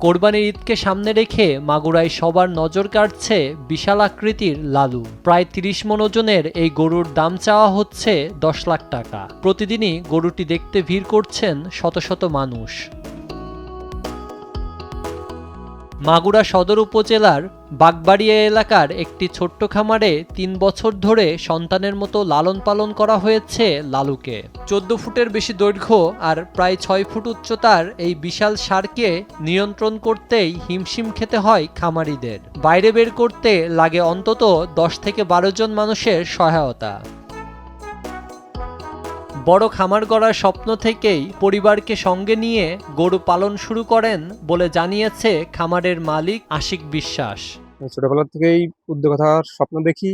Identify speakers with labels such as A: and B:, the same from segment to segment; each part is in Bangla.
A: কোরবানির ঈদকে সামনে রেখে মাগুরায় সবার নজর কাড়ছে বিশাল আকৃতির লালু। প্রায় ৩০ মণ ওজনের এই গরুর দাম চাওয়া হচ্ছে ১০ লাখ টাকা। প্রতিদিনই গরুটি দেখতে ভিড় করছেন শত শত মানুষ। মাগুরা সদর উপজেলার বাগবাড়িয়া এলাকার একটি ছোট্ট খামারে ৩ বছর ধরে সন্তানের মতো লালন পালন করা হয়েছে লালুকে। ১৪ ফুটের বেশি দৈর্ঘ্য আর প্রায় ৬ ফুট উচ্চতার এই বিশাল ষাঁড়কে নিয়ন্ত্রণ করতেই হিমশিম খেতে হয় খামারিদের। বাইরে বের করতে লাগে অন্তত ১০ থেকে ১২ জন মানুষের সহায়তা। বড় খামার গড়ার স্বপ্ন থেকেই পরিবারকে সঙ্গে নিয়ে গরু পালন শুরু করেন বলে জানিয়েছে খামারের মালিক আশিক বিশ্বাস।
B: ছোটবেলা থেকেই উদ্যোক্তার স্বপ্ন দেখি।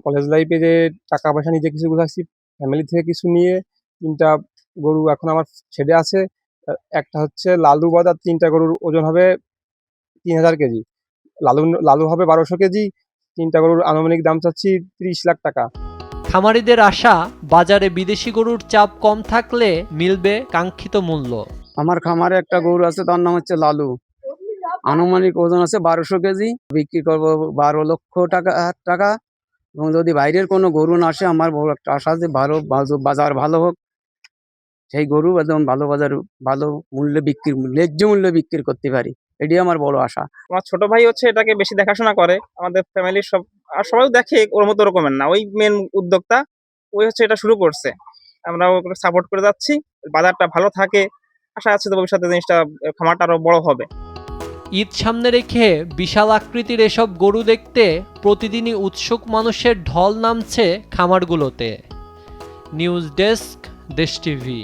B: কলেজ লাইফে যে টাকা পয়সা নিজে কিছু গুছাচ্ছি, ফ্যামিলি থেকে কিছু নিয়ে ৩টা গরু এখন আমার ছেড়ে আছে। একটা হচ্ছে লালু বদা, ৩টা গরুর ওজন হবে ৩,০০০ কেজি। লালু হবে ১২০০ কেজি। ৩টা গরুর আনুমানিক দাম চাচ্ছি ৩০ লাখ টাকা।
A: খামারিদের আশা, বাজারে বিদেশি গরুর চাপ কম থাকলে মিলবে কাঙ্ক্ষিত মূল্য।
C: আমার খামারে একটা গরু আছে, তার নাম হচ্ছে লালু। আনুমানিক ওজন আছে ১২০০ কেজি। বিক্রি করবো ১২ লক্ষ টাকা। এবং যদি বাইরের কোনো গরু না আসে, আমার বড় একটা আশা আছে বাজার ভালো হোক, সেই গরু একদম ভালো মূল্যে ন্যায্য মূল্যে বিক্রি করতে পারি, এটাই আমার বড় আশা।
D: আমার ছোট ভাই হচ্ছে এটাকে বেশি দেখাশোনা করে। আমাদের ফ্যামিলির সবাই দেখে ওর মতো রকমের না, ওই মেন উদ্যোক্তা, ওই হচ্ছে এটা শুরু করছে। আমরা ওকে সাপোর্ট করে যাচ্ছি, বাজারটা ভালো থাকে। আশা আছে তো ভবিষ্যতে জিনিসটা, খামারটা আরো বড় হবে।
A: ঈদ সামনে রেখে বিশাল আকৃতির এসব গরু দেখতে প্রতিদিনই উৎসুক মানুষের ঢল নামছে খামারগুলোতে। নিউজ ডেস্ক, দেশ টিভি।